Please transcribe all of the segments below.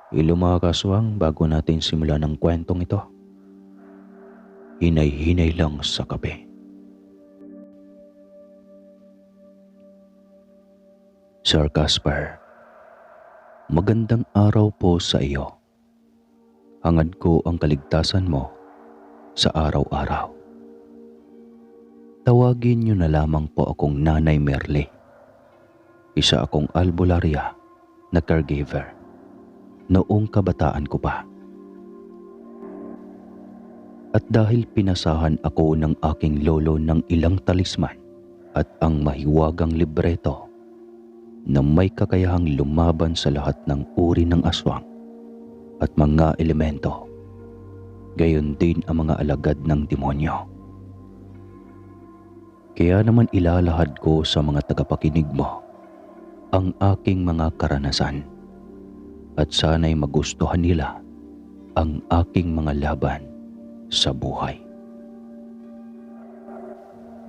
Hello mga kaswang, bago natin simulan ang kwentong ito, hinay-hinay lang sa kape. Sir Casper, magandang araw po sa iyo. Hangad ko ang kaligtasan mo sa araw-araw. Tawagin niyo na lamang po akong Nanay Merle. Isa akong albularya na caregiver noong kabataan ko pa. At dahil pinasahan ako ng aking lolo ng ilang talisman at ang mahiwagang libreto na may kakayahang lumaban sa lahat ng uri ng aswang at mga elemento, gayon din ang mga alagad ng demonyo. Kaya naman ilalahad ko sa mga tagapakinig mo ang aking mga karanasan at sana'y magustuhan nila ang aking mga laban sa buhay.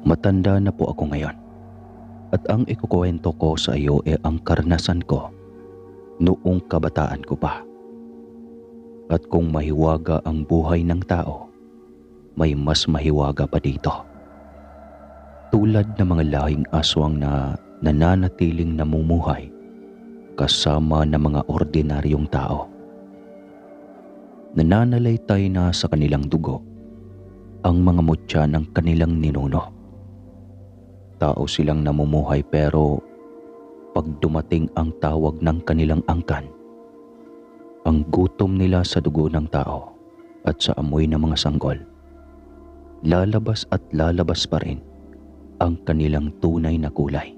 Matanda na po ako ngayon at ang ikukwento ko sa iyo ay ang karanasan ko noong kabataan ko pa. At kung mahiwaga ang buhay ng tao, may mas mahiwaga pa dito. Tulad ng mga lahing aswang na nananatiling namumuhay kasama ng mga ordinaryong tao. Nananalaytay na sa kanilang dugo ang mga mutya ng kanilang ninuno. Tao silang namumuhay pero pag dumating ang tawag ng kanilang angkan, ang gutom nila sa dugo ng tao at sa amoy ng mga sanggol, lalabas at lalabas pa rin ang kanilang tunay na kulay.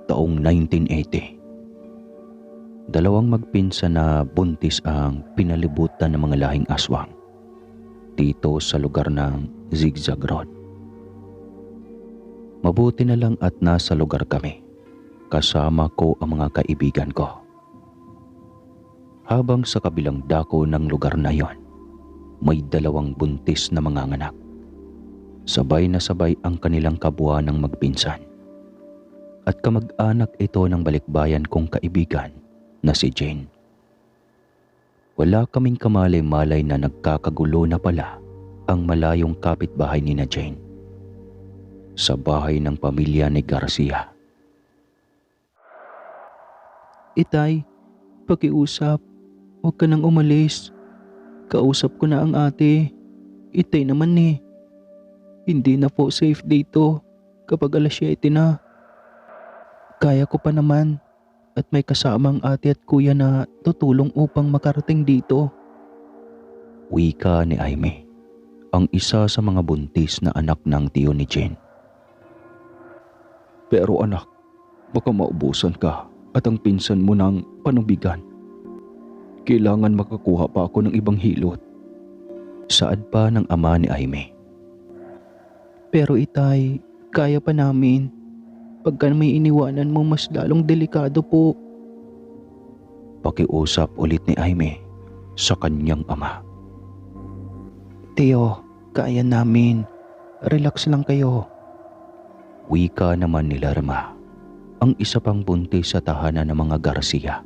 Taong 1980, dalawang magpinsan na buntis ang pinalibutan ng mga lahing aswang dito sa lugar ng Zigzag Road. Mabuti na lang at nasa lugar kami, kasama ko ang mga kaibigan ko. Habang sa kabilang dako ng lugar na yon, may dalawang buntis na mga anak. Sabay na sabay ang kanilang kabuuan ng magpinsan. At kamag-anak ito ng balikbayan kong kaibigan na si Jane. Wala kaming kamalay-malay na nagkakagulo na pala ang malayong kapitbahay ni na Jane sa bahay ng pamilya ni Garcia. Itay, pakiusap. Huwag ka nang umalis. Kausap ko na ang ate. Itay naman eh. Hindi na po safe dito kapag alas 7 na. Kaya ko pa naman at may kasamang ate at kuya na tutulong upang makarating dito. Wika ni Aimee, ang isa sa mga buntis na anak ng tiyo ni Jane. Pero anak, baka maubusan ka at ang pinsan mo ng panubigan. Kailangan makakuha pa ako ng ibang hilot. Saad pa ng ama ni Aimee. Pero itay, kaya pa namin. Pagka may iniwanan mo, mas lalong delikado po. Pakiusap ulit ni Aimee sa kanyang ama. Teo, kaya namin. Relax lang kayo. Wika naman ni Lerma, ang isa pang buntis sa tahanan ng mga Garcia.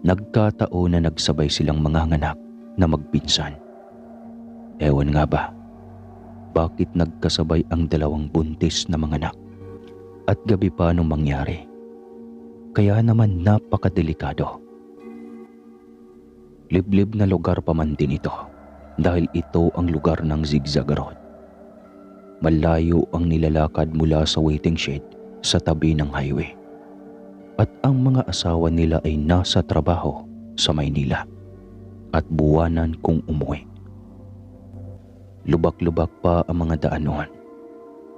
Nagkataon na nagsabay silang manganganak na magpinsan. Ewan nga ba, bakit nagkasabay ang dalawang buntis na mga anak at gabi pa nung mangyari? Kaya naman napakadelikado. Liblib na lugar pa man din ito dahil ito ang lugar ng Zigzag Road. Malayo ang nilalakad mula sa waiting shed sa tabi ng highway. At ang mga asawa nila ay nasa trabaho sa Maynila at buwanan kung umuwi. Lubak-lubak pa ang mga daanon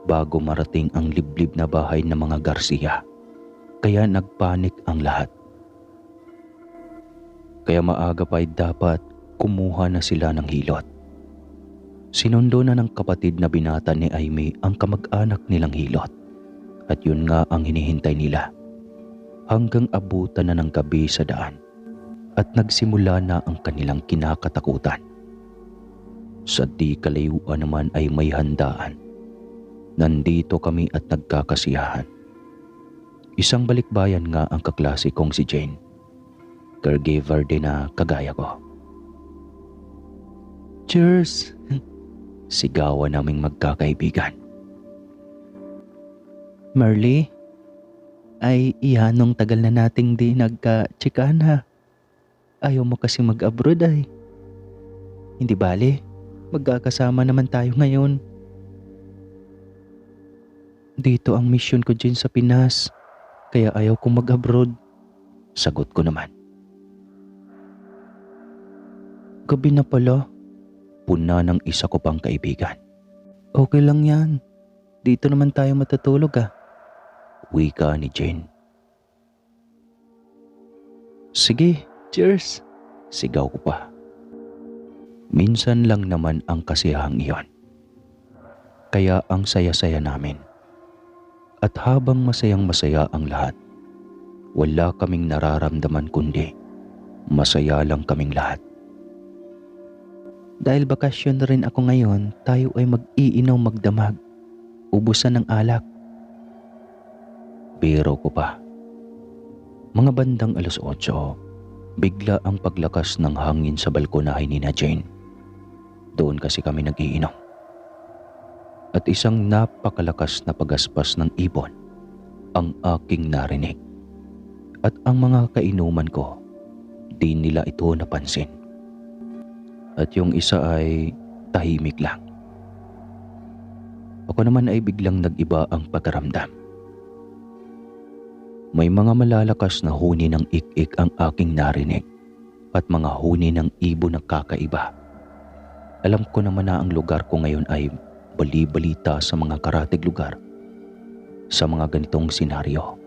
bago marating ang liblib na bahay ng mga Garcia. Kaya nagpanik ang lahat. Kaya maaga pa ay dapat kumuha na sila ng hilot. Sinundo na ng kapatid na binata ni Aimee ang kamag-anak nilang hilot. At yun nga ang hinihintay nila. Hanggang abutan na ng gabi sa daan. At nagsimula na ang kanilang kinakatakutan. Sa di kalayuan naman ay may handaan. Nandito kami at nagkakasiyahan. Isang balikbayan nga ang kaklase kong si Jane. Caregiver din na kagaya ko. Cheers! Sigawan naming magkakaibigan. Marley, ay iyanong tagal na nating di nagka-chikan ha. Ayaw mo kasi mag-abroad ay. Hindi bale, magkakasama naman tayo ngayon. Dito ang mission ko dyan sa Pinas, kaya ayaw kong mag-abroad. Sagot ko naman. Gabi na pala. Puna ng isa ko pang kaibigan. Okay lang yan. Dito naman tayo matutulog ah. Wika ni Jane. Sige, cheers! Sigaw ko pa. Minsan lang naman ang kasiyahang iyon. Kaya ang saya-saya namin. At habang masayang masaya ang lahat, wala kaming nararamdaman kundi masaya lang kaming lahat. Dahil bakasyon na rin ako ngayon, tayo ay mag-iinom magdamag. Ubusan ng alak. Biro ko pa. Mga bandang 8:00, bigla ang paglakas ng hangin sa balkonahe ni na Jane. Doon kasi kami nag-iinom. At isang napakalakas na pagaspas ng ibon ang aking narinig. At ang mga kainuman ko, di nila ito napansin. At yung isa ay tahimik lang. Ako naman ay biglang nag-iba ang pagkaramdam. May mga malalakas na huni ng ik-ik ang aking narinig at mga huni ng ibon na kakaiba. Alam ko naman na ang lugar ko ngayon ay bali-balita sa mga karatig lugar sa mga ganitong senaryo.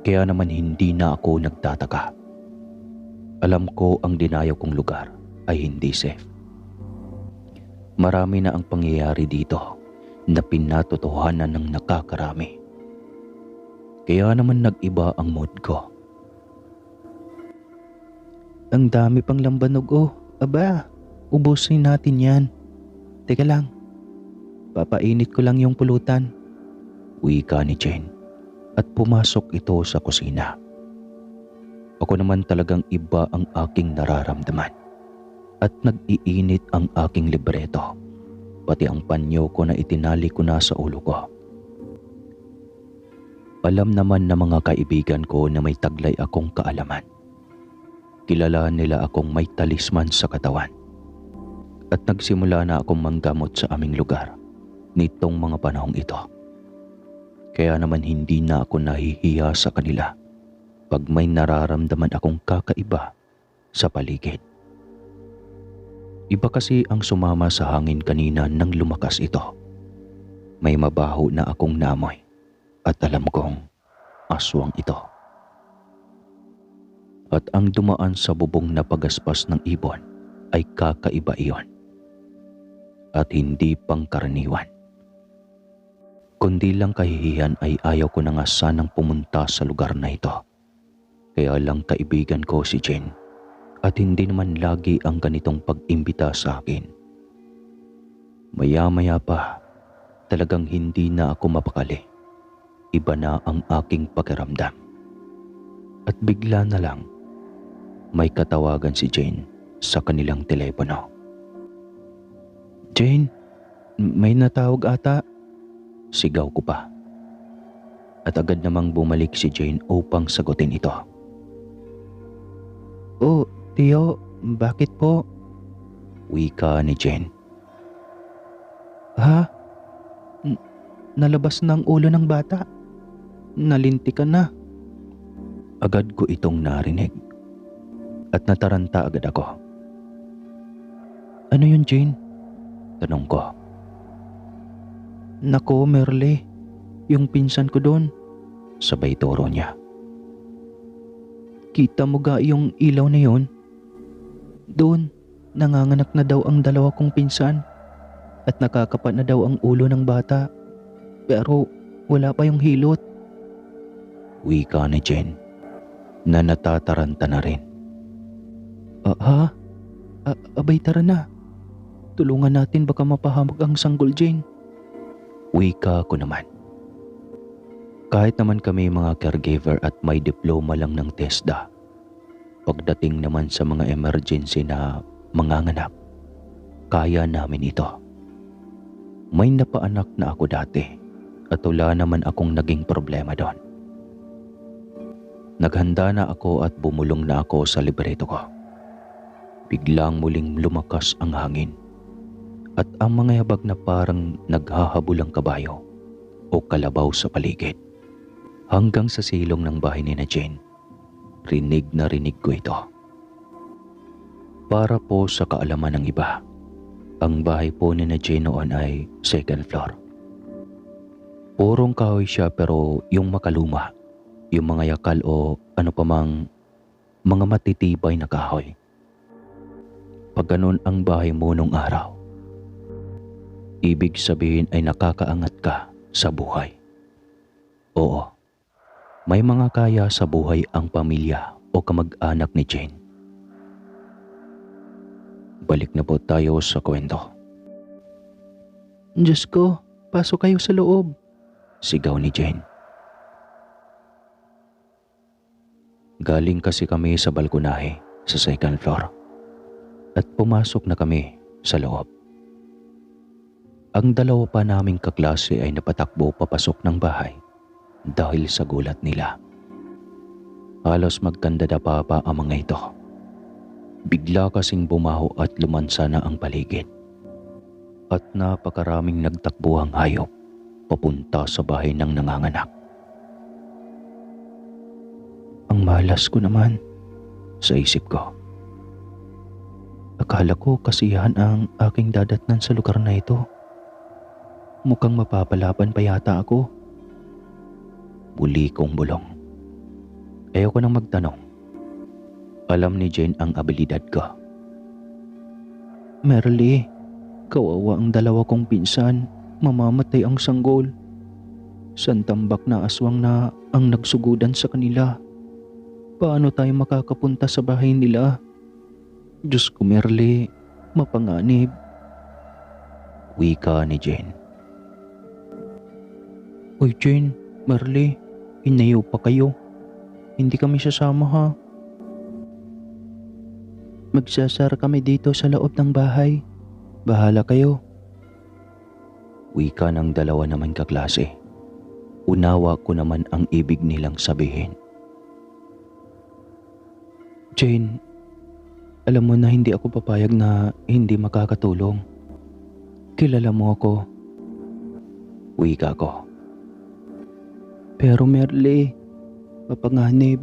Kaya naman hindi na ako nagtataka. Alam ko ang dinayo kong lugar ay hindi safe. Marami na ang pangyayari dito na pinatotohanan ng nakakarami. Kaya naman nag-iba ang mood ko. Ang dami pang lambanog oh. Aba, ubusin natin yan. Teka lang, papainit ko lang yung pulutan. Wika ni Jane at pumasok ito sa kusina. Ako naman talagang iba ang aking nararamdaman. At nag-iinit ang aking libreto, pati ang panyo ko na itinali ko na sa ulo ko. Alam naman ng mga kaibigan ko na may taglay akong kaalaman. Kilala nila akong may talisman sa katawan. At nagsimula na akong manggamot sa aming lugar nitong mga panahong ito. Kaya naman hindi na ako nahihiya sa kanila pag may nararamdaman akong kakaiba sa paligid. Iba kasi ang sumama sa hangin kanina nang lumakas ito. May mabaho na akong namoy at alam kong aswang ito. At ang dumaan sa bubong na pagaspas ng ibon ay kakaiba iyon. At hindi pangkaraniwan. Kundi lang kahihiyan ay ayaw ko na nga sanang pumunta sa lugar na ito. Kaya lang kaibigan ko si Jane. At hindi naman lagi ang ganitong pag-imbita sa akin. Maya-maya pa, talagang hindi na ako mapakali. Iba na ang aking pakiramdam. At bigla na lang, may katawagan si Jane sa kanilang telepono. Jane, may natawag ata. Sigaw ko pa. At agad namang bumalik si Jane upang sagutin ito. Oh, Tio, bakit po? Wika ni Jane. Ha? Nalabas na ang ulo ng bata. Nalintikan na. Agad ko itong narinig. At nataranta agad ako. Ano yun, Jane? Tanong ko. Nako, Merle. Yung pinsan ko doon. Sabay turo niya. Kita mo ga yung ilaw na yun? Doon, nanganganak na daw ang dalawa kong pinsan. At nakakapat na daw ang ulo ng bata. Pero wala pa yung hilot. Wika ni Jane na natataranta na rin. Ha? Abay tara na. Tulungan natin baka mapahamak ang sanggol, Jane. Wika ko naman. Kahit naman kami mga caregiver at may diploma lang ng TESDA, pagdating naman sa mga emergency na manganganak, kaya namin ito. May napaanak na ako dati at wala naman akong naging problema doon. Naghanda na ako at bumulong na ako sa libreto ko. Biglang muling lumakas ang hangin at ang mga yabag na parang naghahabulang kabayo o kalabaw sa paligid. Hanggang sa silong ng bahay ni na Jane, rinig na rinig ko ito. Para po sa kaalaman ng iba, ang bahay po ni na Jane noon ay second floor. Purong kahoy siya pero yung makaluma, yung mga yakal o ano pa mang mga matitibay na kahoy. Pag ganun ang bahay mo nung araw, ibig sabihin ay nakakaangat ka sa buhay. Oo, may mga kaya sa buhay ang pamilya o kamag-anak ni Jane. Balik na po tayo sa kwento. Diyos ko, pasok kayo sa loob. Sigaw ni Jane. Galing kasi kami sa balkonahe sa second floor at pumasok na kami sa loob. Ang dalawa pa naming kaklase ay napatakbo papasok ng bahay dahil sa gulat nila. Halos magkandadapa pa ang mga ito. Bigla kasing bumaho at lumansa na ang paligid. At napakaraming nagtakbuhang hayop papunta sa bahay ng nanganganak. Ang malas ko naman, sa isip ko. Akala ko kasiyahan ang aking dadatnan sa lugar na ito. Mukhang mapapalaban pa yata ako. Muli kong bulong. Ayoko nang magtanong. Alam ni Jane ang abilidad ko. Merly, kawawa ang dalawa kong pinsan. Mamamatay ang sanggol. Santambak na aswang na ang nagsugudan sa kanila. Paano tayo makakapunta sa bahay nila? Diyos ko, Merly, mapanganib. Wika ni Jane. Uy Jane, Merly, inayo pa kayo. Hindi kami sasama ha. Magsasara kami dito sa loob ng bahay. Bahala kayo. Wika ng dalawa naman kaklase. Unawa ko naman ang ibig nilang sabihin. Jane, alam mo na hindi ako papayag na hindi makakatulong. Kilala mo ako. Wika ko. Pero Merly, mapanganib.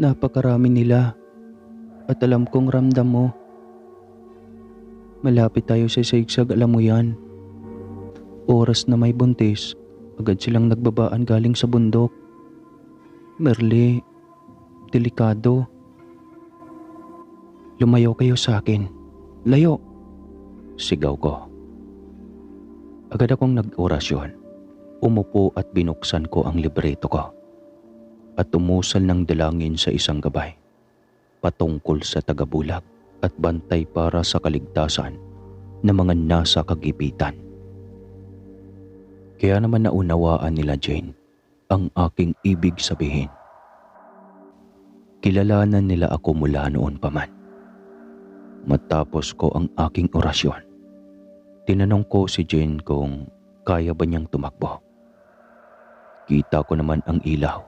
Napakarami nila. At alam kong ramdam mo. Malapit tayo sa sigsag, alam mo yan. Oras na may buntis, agad silang nagbabaan galing sa bundok. Merly, delikado. Lumayo kayo sa akin. Layo! Sigaw ko. Agad akong nag-orasyon. Umupo at binuksan ko ang libreto ko. At umusal ng dalangin sa isang gabay. Patungkol sa tagabulag at bantay para sa kaligtasan ng mga nasa kagipitan. Kaya naman naunawaan nila Jane ang aking ibig sabihin. Kilalanan nila ako mula noon pa man. Matapos ko ang aking orasyon, tinanong ko si Jane kung kaya ba niyang tumakbo. Kita ko naman ang ilaw,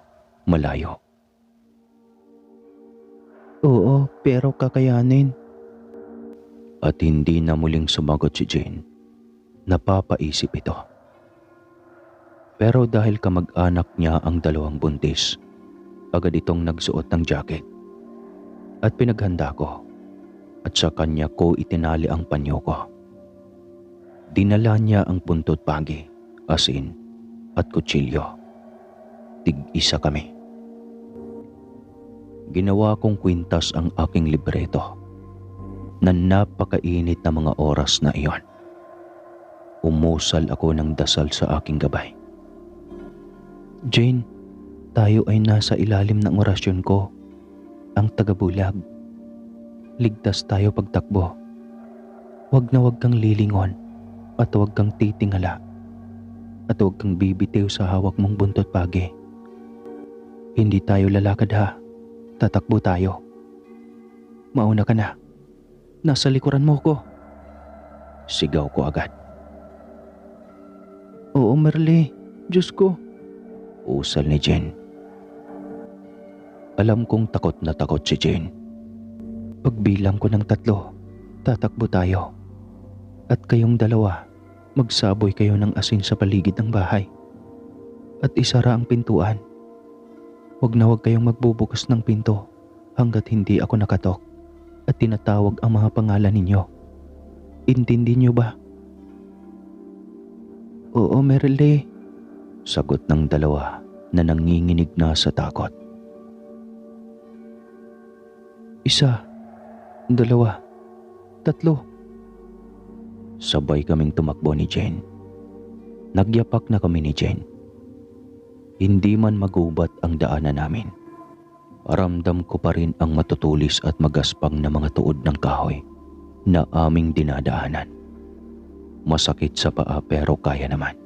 malayo. Oo, pero kakayanin. At hindi na muling sumagot si Jane. Napapaisip ito. Pero dahil kamag-anak niya ang dalawang buntis, agad itong nagsuot ng jacket. At pinaghanda ko. At sa kanya ko itinali ang panyo ko. Dinala niya ang puntot pagi, asin, at kutsilyo. Tig-isa kami. Ginawa kong kwintas ang aking libreto na napakainit na mga oras na iyon. Umusal ako ng dasal sa aking gabay. Jane, tayo ay nasa ilalim ng orasyon ko, ang tagabulag. Ligtas tayo pagtakbo. Huwag na huwag kang lilingon at huwag kang titingala. At huwag kang bibitiw sa hawak mong buntot pagi. Hindi tayo lalakad ha. Tatakbo tayo. Mauna ka na. Nasa likuran mo ko. Sigaw ko agad. Oo, Merle. Diyos ko. Usal ni Jen. Alam kong takot na takot si Jen. Pagbilang ko ng 3, tatakbo tayo. At kayong dalawa, magsaboy kayo ng asin sa paligid ng bahay. At isara ang pintuan. Huwag na huwag kayong magbubukas ng pinto hanggat hindi ako nakatok at tinatawag ang mga pangalan ninyo. Intindi niyo ba? Oo, Merle. Sagot ng dalawa na nanginginig na sa takot. 1, 2, 3. Sabay kaming tumakbo ni Jen. Nagyapak na kami ni Jen. Hindi man magubat ang daanan namin. Ramdam ko pa rin ang matutulis at magaspang na mga tuod ng kahoy na aming dinadaanan. Masakit sa paa pero kaya naman.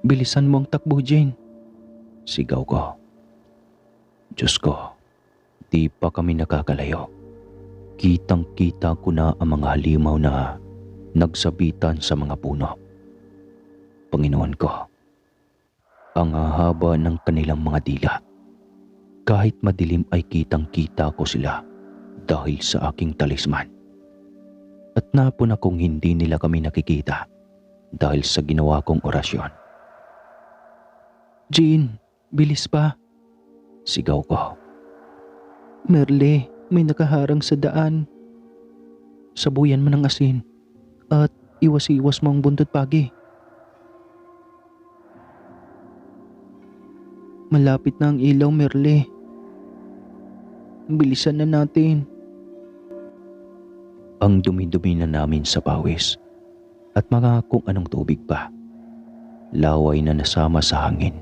Bilisan mo ang takbo, Jane. Sigaw ko. Diyos ko, di pa kami nakakalayo. Kitang-kita ko na ang mga halimaw na nagsabitan sa mga puno. Panginoon ko, ang hahaba ng kanilang mga dila. Kahit madilim ay kitang-kita ko sila dahil sa aking talisman. At napuna kong hindi nila kami nakikita dahil sa ginawa kong orasyon. Jane, bilis pa. Sigaw ko. Merle, may nakaharang sa daan. Sabuyan mo ng asin at iwas-iwas mo ang buntot pagi. Malapit na ang ilaw, Merle. Bilisan na natin. Ang dumi-dumi na namin sa pawis at mga kung anong tubig pa. Laway na nasama sa hangin.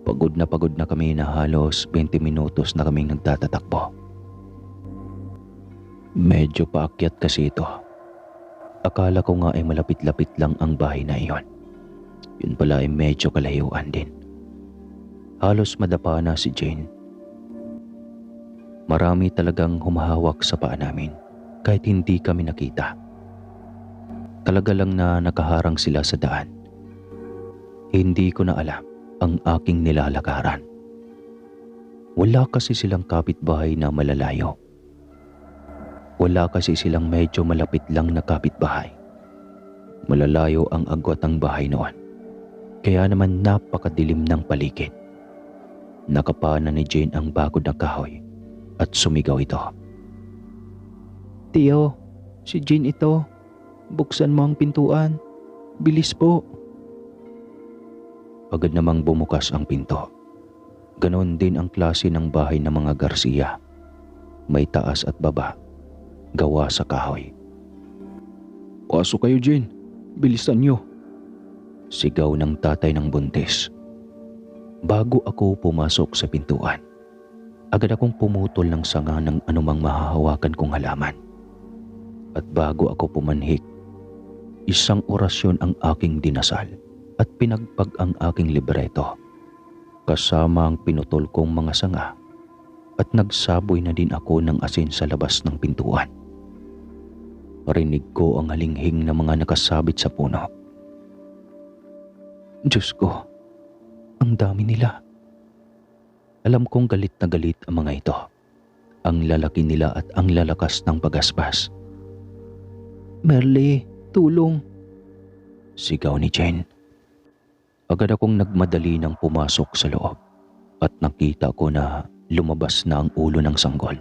Pagod na kami na halos 20 minutos na kaming nagtatatakbo. Medyo paakyat kasi ito. Akala ko nga ay malapit-lapit lang ang bahay na iyon. Yun pala ay medyo kalayuan din. Halos madapa na si Jane. Marami talagang humahawak sa paa namin kahit hindi kami nakita. Talaga lang na nakaharang sila sa daan. Hindi ko na alam ang aking nilalakaran. Wala kasi silang kapitbahay na malalayo. Wala kasi silang medyo malapit lang na kapitbahay. Malalayo ang agwat ng bahay noon. Kaya naman napakadilim ng paligid. Nakapana ni Jane ang bakod na kahoy at sumigaw ito. Tio, si Jane ito. Buksan mo ang pintuan. Bilis po. Agad namang bumukas ang pinto. Ganon din ang klase ng bahay ng mga Garcia. May taas at baba. Gawa sa kahoy. Pasok kayo, Jane. Bilisan nyo. Sigaw ng tatay ng buntis. Bago ako pumasok sa pintuan, agad akong pumutol ng sanga ng anumang mahahawakan kong halaman. At bago ako pumanhik, isang orasyon ang aking dinasal at pinagpag ang aking libreto. Kasama ang pinutol kong mga sanga at nagsaboy na din ako ng asin sa labas ng pintuan. Rinig ko ang halinghing na mga nakasabit sa puno. Diyos ko, ang dami nila. Alam kong galit na galit ang mga ito. Ang lalaki nila at ang lalakas ng pagaspas. Merle, tulong. Sigaw ni Jen. Agad akong nagmadali ng pumasok sa loob at nakita ko na lumabas na ang ulo ng sanggol.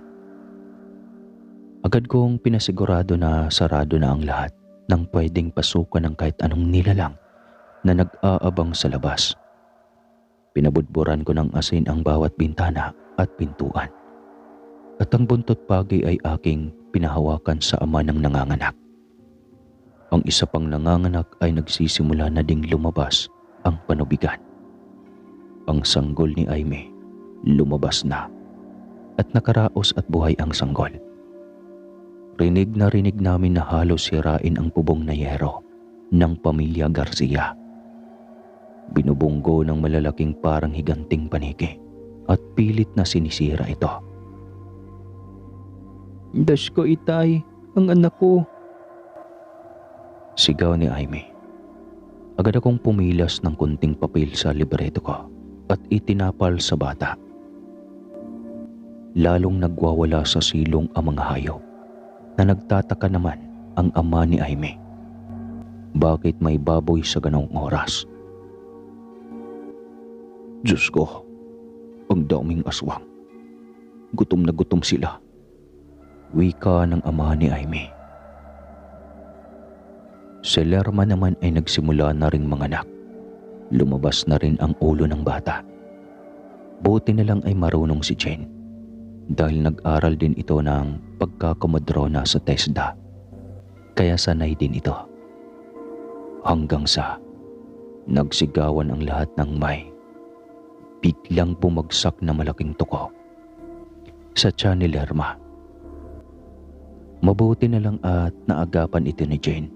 Agad kong pinasigurado na sarado na ang lahat ng pwedeng pasukan ng kahit anong nilalang na nag-aabang sa labas. Pinabudburan ko ng asin ang bawat bintana at pintuan. At ang buntot pagi ay aking pinahawakan sa ama ng nanganganak. Ang isa pang nanganganak ay nagsisimula na ding lumabas ang panubigan. Ang sanggol ni Aimee lumabas na at nakaraos at buhay ang sanggol. Rinig na rinig namin na halos sirain ang bubong na yero ng pamilya Garcia. Binubunggo ng malalaking parang higanting paniki at pilit na sinisira ito. Dash ko, itay. Ang anak ko. Sigaw ni Aimee. Agad akong pumilas ng kunting papel sa libreto ko at itinapal sa bata. Lalong nagwawala sa silong ang mga hayop na nagtataka naman ang ama ni Aimee. Bakit may baboy sa ganong oras? Diyos ko, ang daming aswang. Gutom na gutom sila. Wika ng ama ni Aimee. Si Lerma naman ay nagsimula na ring manganak. Lumabas na rin ang ulo ng bata. Buti na lang ay marunong si Jane dahil nag-aral din ito ng pagkakamadrona sa TESDA. Kaya sanay din ito. Hanggang sa nagsigawan ang lahat ng may biglang bumagsak na malaking tuko sa tiyan ni Lerma. Mabuti na lang at naagapan ito ni Jane.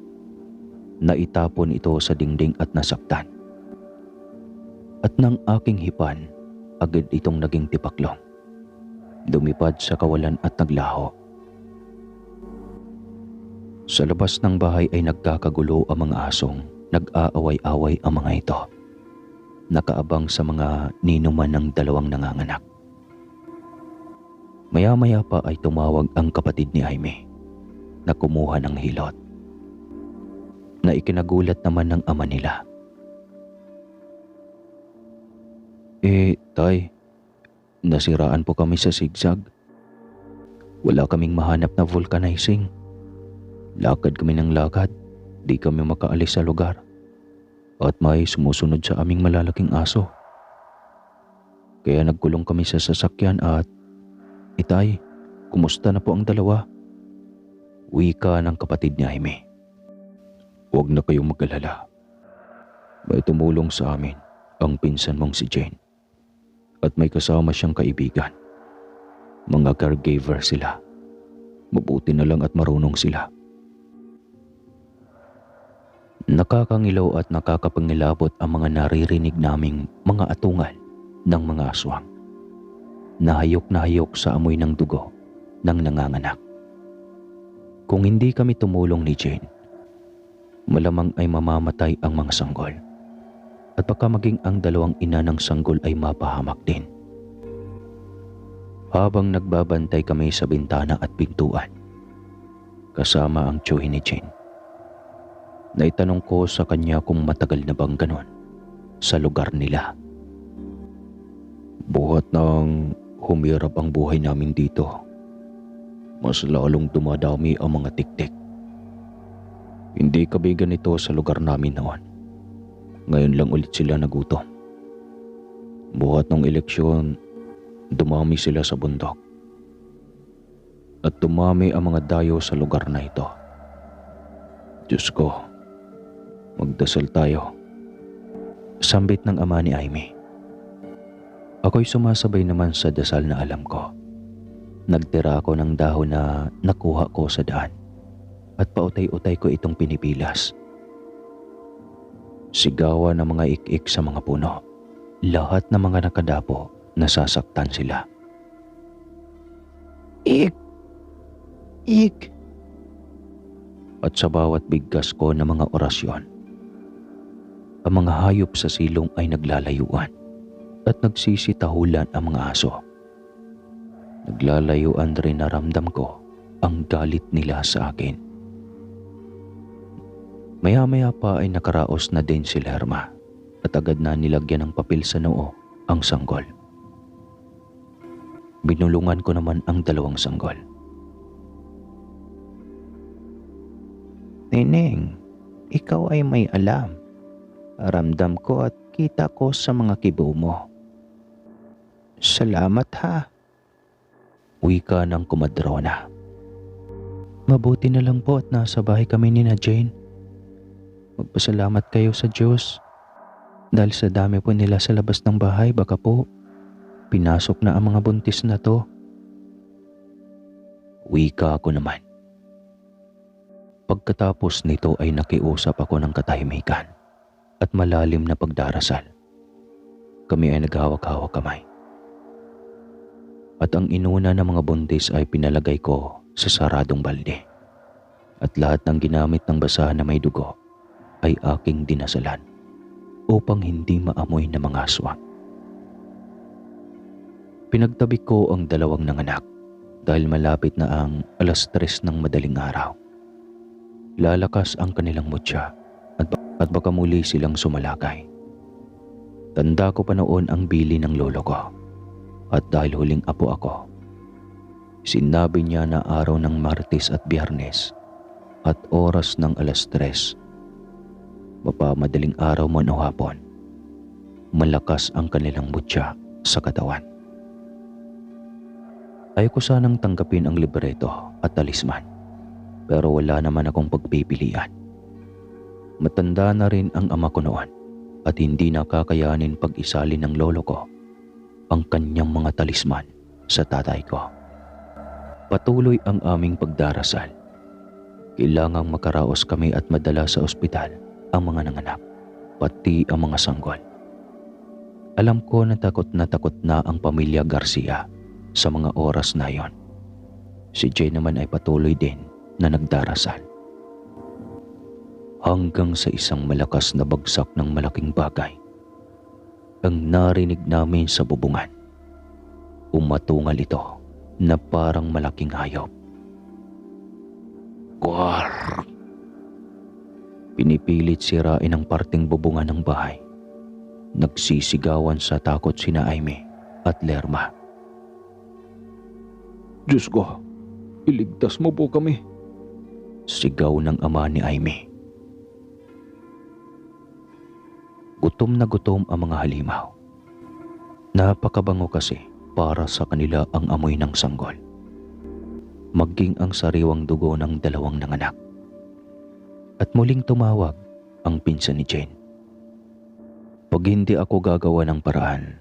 Naitapon ito sa dingding at nasaktan. At nang aking hipan, agad itong naging tipaklong. Lumipad sa kawalan at naglaho. Sa labas ng bahay ay nagkakagulo ang mga asong nag-aaway-away ang mga ito. Nakaabang sa mga ninuman ng dalawang nanganganak. Maya-maya pa ay tumawag ang kapatid ni Aimee na kumuha ng hilot. Na ikinagulat naman ng ama nila. Tay, nasiraan po kami sa zigzag. Wala kaming mahanap na vulcanizing. Lakad kami ng lakad, di kami makaalis sa lugar. At may sumusunod sa aming malalaking aso. Kaya nagkulong kami sa sasakyan at, Itay, kumusta na po ang dalawa? Wika ng kapatid ni Aimee. Huwag na kayong mag-alala. May tumulong sa amin ang pinsan mong si Jane. At may kasama siyang kaibigan. Mga caregiver sila. Mabuti na lang at marunong sila. Nakakangilaw at nakakapangilabot ang mga naririnig naming mga atungal ng mga aswang. Nahayok na hayok sa amoy ng dugo ng nanganganak. Kung hindi kami tumulong ni Jane, malamang ay mamamatay ang mga sanggol. At baka maging ang dalawang ina ng sanggol ay mapahamak din. Habang nagbabantay kami sa bintana at pintuan, kasama ang tiyuhin ni Jane, naitanong ko sa kanya kung matagal na bang ganon sa lugar nila. Buhat nang humirap ang buhay namin dito, mas lalong dumadami ang mga tiktik. Hindi kami ganito sa lugar namin noon. Ngayon lang ulit sila nagutom. Buhat ng eleksyon, dumami sila sa bundok. At dumami ang mga dayo sa lugar na ito. Diyos ko, magdasal tayo. Sambit ng ama ni Aimee. Ako'y sumasabay naman sa dasal na alam ko. Nagtira ako ng dahon na nakuha ko sa daan at pautay-utay ko itong pinipilas. Sigawan ng mga ik-ik sa mga puno. Lahat ng mga nakadapo, nasasaktan sila. Ik! Ik! At sa bawat bigkas ko ng mga orasyon, ang mga hayop sa silong ay naglalayuan at nagsisitahulan ang mga aso. Naglalayuan rin na ramdam ko ang galit nila sa akin. Maya-maya pa ay nakaraos na din si Lerma at agad na nilagyan ng papel sa noo ang sanggol. Binulungan ko naman ang dalawang sanggol. Neneng, ikaw ay may alam. Ramdam ko at kita ko sa mga kibo mo. Salamat ha. Wika ng kumadrona. Mabuti na lang po at nasa bahay kami ni na Jane. Magpasalamat kayo sa Diyos. Dahil sa dami po nila sa labas ng bahay, baka po pinasok na ang mga buntis na to. Wika ako naman. Pagkatapos nito ay nakiusap ako ng katahimikan at malalim na pagdarasal. Kami ay naghawak-hawak kamay. At ang inuna ng mga buntis ay pinalagay ko sa saradong balde. At lahat ng ginamit ng basahan na may dugo ay aking dinasalan upang hindi maamoy ng mga aswang. Pinagtabi ko ang dalawang nanganak dahil malapit na ang 3:00 ng madaling araw. Lalakas ang kanilang mutya at baka muli silang sumalakay. Tanda ko pa noon ang bili ng lolo ko at dahil huling apo ako, sinabi niya na araw ng Martes at Biyernes at oras ng 3:00, mapamadaling araw man o hapon, malakas ang kanilang mutya sa katawan. Ayoko sanang tanggapin ang libreto at talisman. Pero wala naman akong pagpipilian. Matanda na rin ang ama ko noon at hindi nakakayanin pag-isalin ng lolo ko ang kanyang mga talisman sa tatay ko. Patuloy ang aming pagdarasal. Kailangang makaraos kami at madala sa ospital ang mga nanganak, pati ang mga sanggol. Alam ko na takot na ang pamilya Garcia sa mga oras na yon. Si Jay naman ay patuloy din na nagdarasal. Hanggang sa isang malakas na bagsak ng malaking bagay ang narinig namin sa bubungan. Umatungal ito na parang malaking hayop. Kwar! Pinipilit sirain ang parting bubungan ng bahay. Nagsisigawan sa takot sina Aimee at Lerma. Diyos ko, iligtas mo po kami. Sigaw ng ama ni Aimee. Gutom na gutom ang mga halimaw. Napakabango kasi para sa kanila ang amoy ng sanggol. Maging ang sariwang dugo ng dalawang nanganak. At muling tumawag ang pinsan ni Jane. Pag hindi ako gagawa ng paraan,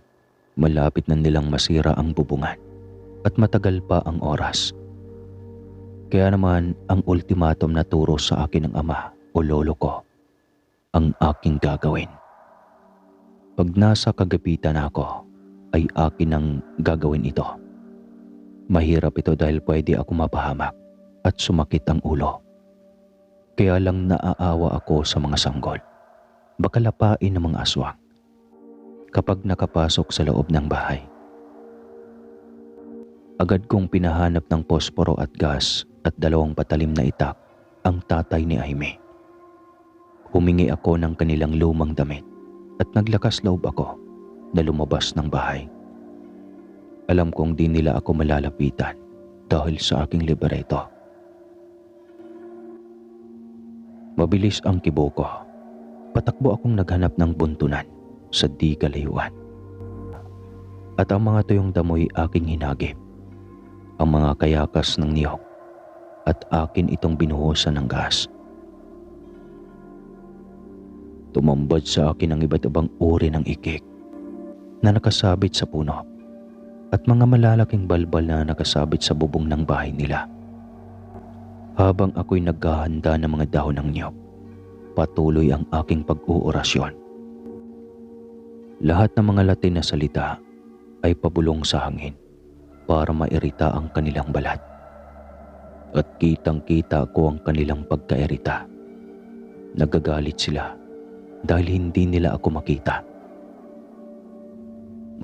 malapit na nilang masira ang bubungan at matagal pa ang oras. Kaya naman ang ultimatum na turo sa akin ng ama o lolo ko ang aking gagawin. Pag nasa kagapitan ako, ay akin ang gagawin ito. Mahirap ito dahil pwede ako mapahamak at sumakit ang ulo. Kaya lang naaawa ako sa mga sanggol. Baka lapain ng mga aswang kapag nakapasok sa loob ng bahay. Agad kong pinahanap ng posporo at gas at 2 patalim na itak ang tatay ni Aimee. Humingi ako ng kanilang lumang damit at naglakas loob ako na lumabas ng bahay. Alam kong di nila ako malalapitan dahil sa aking libreto. Mabilis ang kibo ko. Patakbo akong naghanap ng buntunan sa di kalayuan. At ang mga tuyong damoy aking hinagip. Ang mga kayakas ng niyog at akin itong binuhusan ng gas. Tumambad sa akin ang iba't ibang uri ng ikik na nakasabit sa puno at mga malalaking balbal na nakasabit sa bubong ng bahay nila. Habang ako'y naghahanda ng mga dahon ng niyog, patuloy ang aking pag-uorasyon. Lahat ng mga Latin na salita ay pabulong sa hangin para mairita ang kanilang balat. At kitang-kita ko ang kanilang pagkairita. Nagagalit sila dahil hindi nila ako makita.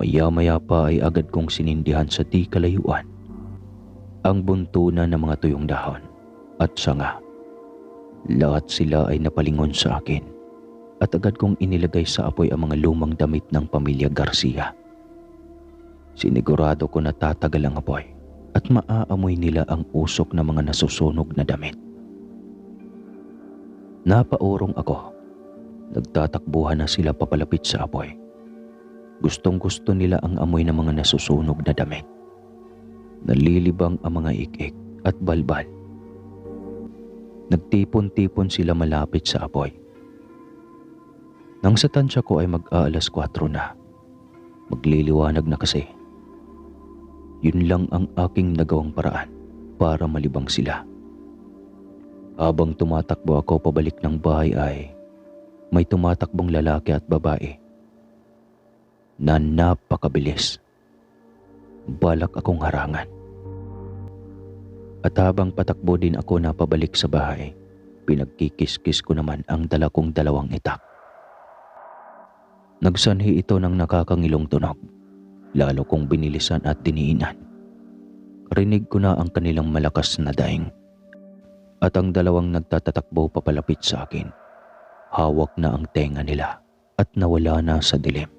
Maya-maya pa ay agad kong sinindihan sa di kalayuan ang buntunan ng mga tuyong dahon at sanga. Lahat sila ay napalingon sa akin at agad kong inilagay sa apoy ang mga lumang damit ng pamilya Garcia. Sinigurado ko na tatagal ang apoy at maaamoy nila ang usok ng mga nasusunog na damit. Napaurong ako. Nagtatakbuhan na sila papalapit sa apoy. Gustong-gusto nila ang amoy ng mga nasusunog na damit. Nalilibang ang mga ikik at balbal. Nagtipon-tipon sila malapit sa apoy. Nang sa tansya ko ay mag-aalas 4 na. Magliliwanag na kasi. Yun lang ang aking nagawang paraan para malibang sila. Habang tumatakbo ako pabalik ng bahay ay may tumatakbong lalaki at babae na napakabilis. Balak akong harangan. At habang patakbo din ako na pabalik sa bahay, pinagkikis-kis ko naman ang dala kong dalawang itak. Nagsanhi ito ng nakakangilong tunog, lalo kong binilisan at diniinan. Rinig ko na ang kanilang malakas na daing. At ang dalawang nagtatatakbo papalapit sa akin, hawak na ang tenga nila at nawala na sa dilim.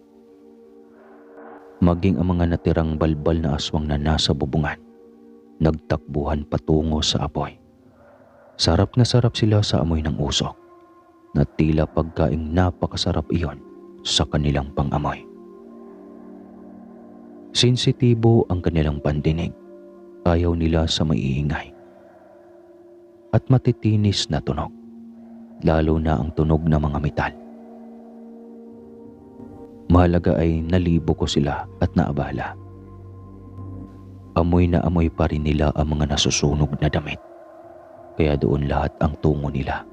Maging ang mga natirang balbal na aswang na nasa bubungan, nagtakbuhan patungo sa apoy. Sarap na sarap sila sa amoy ng usok, na tila pagkaing napakasarap iyon sa kanilang pangamoy. Sensitibo ang kanilang pandinig, ayaw nila sa maiingay. At matitinis na tunog, lalo na ang tunog ng mga metal. Mahalaga ay nalibo ko sila at naabala. Amoy na amoy pa rin nila ang mga nasusunog na damit, kaya doon lahat ang tungo nila.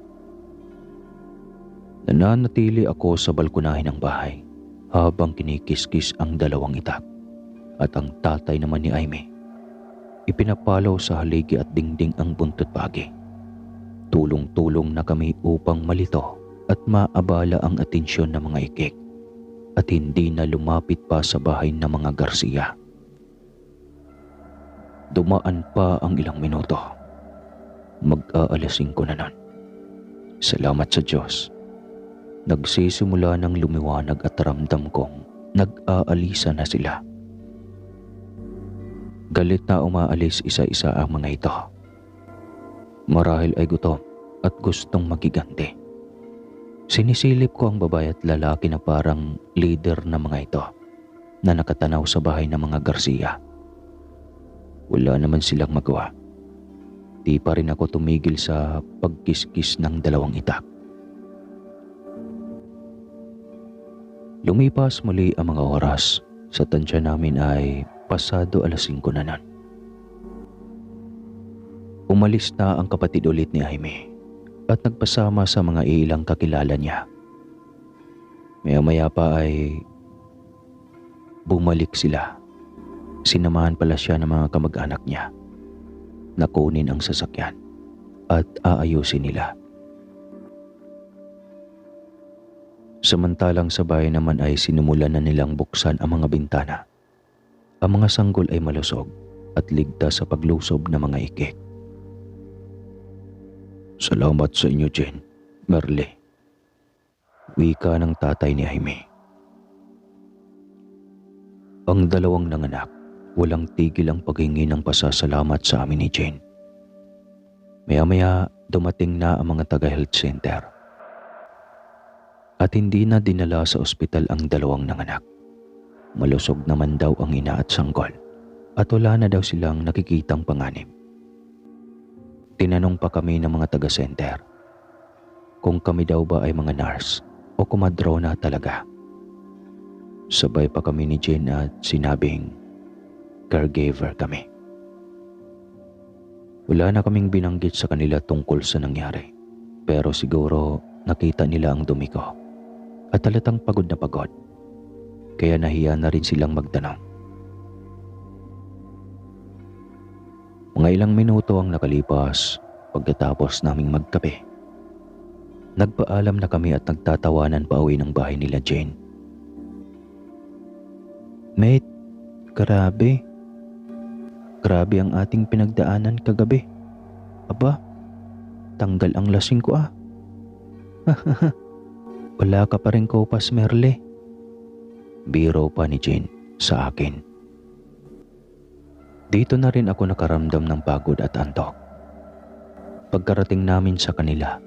Nananatili ako sa balkonahe ng bahay habang kinikiskis ang dalawang itak, at ang tatay naman ni Aimee ipinapalaw sa haligi at dingding ang buntot pagi. Tulong-tulong na kami upang malito at maabala ang atensyon ng mga ikik at hindi na lumapit pa sa bahay ng mga Garcia. Dumaan pa ang ilang minuto. Mag-aalas 5 na nun. Salamat sa Diyos. Nagsisimula ng lumiwanag at ramdam kong nag-aalisa na sila. Galit na umaalis isa-isa ang mga ito. Marahil ay gutom at gustong magiganti. Sinisilip ko ang babae at lalaki na parang leader ng mga ito na nakatanaw sa bahay ng mga Garcia. Wala naman silang magawa. Di pa rin ako tumigil sa pagkiskis ng dalawang itak. Lumipas muli ang mga oras. Sa tansya namin ay pasado 5:00 na nun. Umalis na ang kapatid ulit ni Aimee at nagpasama sa mga ilang kakilala niya. Maya-maya pa ay bumalik sila. Sinamahan pala siya ng mga kamag-anak niya na kunin ang sasakyan at aayusin nila. Samantalang sa bahay naman ay sinumulan na nilang buksan ang mga bintana. Ang mga sanggol ay malusog at ligtas sa paglusob ng mga ikik. Salamat sa inyo, Jen, Merle. Wika ng tatay ni Aimee. Ang dalawang nanganak, walang tigil ang paghingi ng pasasalamat sa amin ni Jane. Maya-maya dumating na ang mga taga-health center. At hindi na dinala sa ospital ang dalawang nanganak. Malusog naman daw ang ina at sanggol at wala na daw silang nakikitang panganib. Tinanong pa kami ng mga taga-center kung kami daw ba ay mga nurse o kumadrona talaga. Sabay pa kami ni Jane at sinabing caregiver kami. Wala na kaming binanggit sa kanila tungkol sa nangyari, pero siguro nakita nila ang dumi ko at halatang pagod na pagod, kaya nahiya na rin silang magtanong. Mga ilang minuto ang nakalipas pagkatapos naming magkape. Nagpaalam na kami at nagtatawanan pa uwi ng bahay nila Jane. Mate, grabe. Grabe ang ating pinagdaanan kagabi. Aba, tanggal ang lasing ko ah. Wala ka pa rin kopas, Merle. Biro pa ni Jane sa akin. Dito na rin ako nakaramdam ng pagod at antok. Pagkarating namin sa kanila,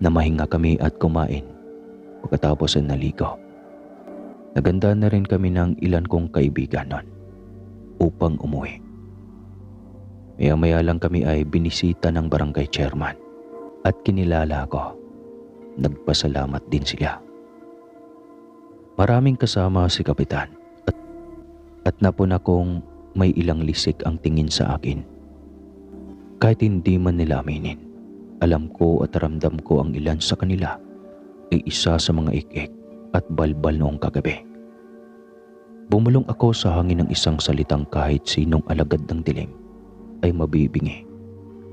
namahinga kami at kumain. Pagkatapos ay naligo. Naganda na rin kami ng ilan kong kaibigan nun upang umuwi. Maya-maya lang kami ay binisita ng barangay chairman at kinilala ko. Nagpasalamat din sila. Maraming kasama si Kapitan at napuna kong may ilang lisik ang tingin sa akin. Kahit hindi man nila aminin, Alam ko at ramdam ko ang ilan sa kanila ay isa sa mga ik-ik at balbal noong kagabi. Bumulong ako sa hangin ng isang salitang kahit sinong alagad ng dilim ay mabibingi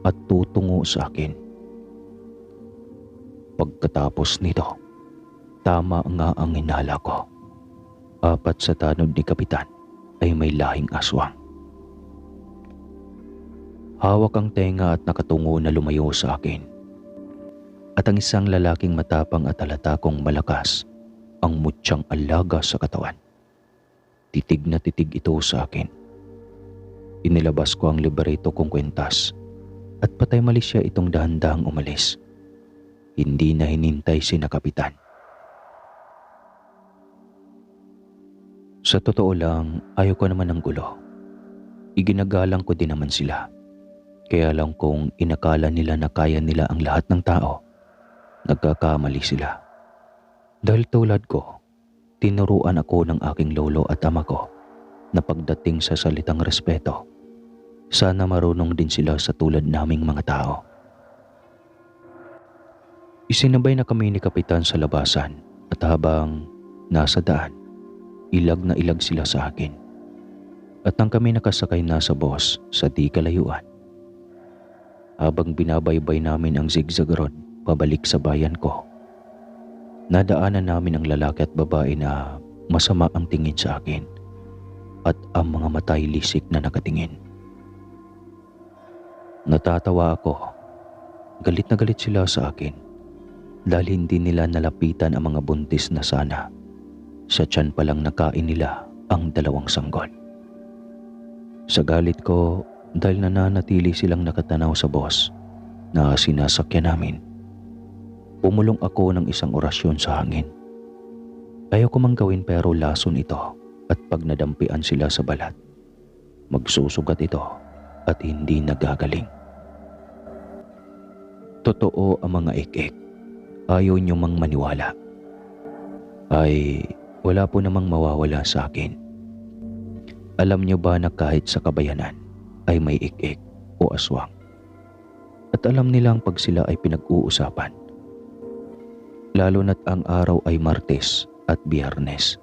at tutungo sa akin. Pagkatapos nito, tama nga ang hinala ko. 4 sa tanod ni Kapitan ay may lahing aswang. Hawak ang tenga at nakatungo na lumayo sa akin. At ang isang lalaking matapang at halata kong malakas ang mutyang alaga sa katawan. Titig na titig ito sa akin. Inilabas ko ang libreto kong kwentas at patay mali siya itong dahan-dahang umalis. Hindi na hinintay si na Kapitan. Sa totoo lang, ayaw ko naman ng gulo. Iginagalang ko din naman sila. Kaya lang kung inakala nila na kaya nila ang lahat ng tao, nagkakamali sila. Dahil tulad ko, tinuruan ako ng aking lolo at ama ko na pagdating sa salitang respeto, sana marunong din sila sa tulad naming mga tao. Isinabay na kami ni Kapitan sa labasan at habang nasa daan, ilag na ilag sila sa akin. At nang kami nakasakay na sa bus sa di kalayuan, habang binabaybay namin ang zigzag road pabalik sa bayan ko, nadaanan namin ang lalaki at babae na masama ang tingin sa akin at ang mga matay lisik na nakatingin. Natatawa ako. Galit na galit sila sa akin dahil hindi nila nalapitan ang mga buntis na sana. Sa tiyan pa lang nakain nila ang 2 sanggol. Sa galit ko, dahil nananatili silang nakatanaw sa bus na sinasakyan namin, pumulong ako ng isang orasyon sa hangin. Ayaw ko mang gawin pero lason ito at pag nadampian sila sa balat, magsusugat ito at hindi nagagaling. Totoo ang mga ik-ik. Ayaw nyo mang maniwala. Ay, wala po namang mawawala sa akin. Alam nyo ba na kahit sa kabayanan ay may ik-ik o aswang? At alam nilang pag sila ay pinag-uusapan, lalo na't ang araw ay Martes at Biyernes.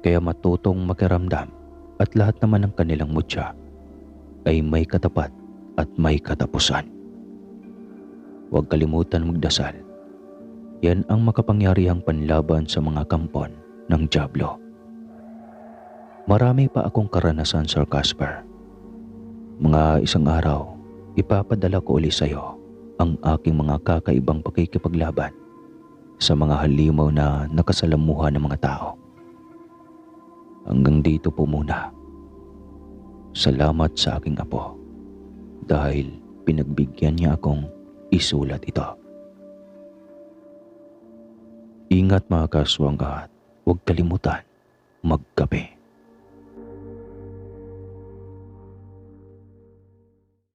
Kaya matutong makiramdam at lahat naman ng kanilang mutya ay may katapat at may katapusan. Huwag kalimutan magdasal. Yan ang makapangyarihang panlaban sa mga kampon ng dyablo. Marami pa akong karanasan, Sir Casper. Mga isang araw, ipapadala ko ulit sa iyo ang aking mga kakaibang pakikipaglaban sa mga halimaw na nakasalamuha ng mga tao. Hanggang dito po muna. Salamat sa aking apo dahil pinagbigyan niya akong isulat ito. Ingat mga kaswang at huwag kalimutan magkape.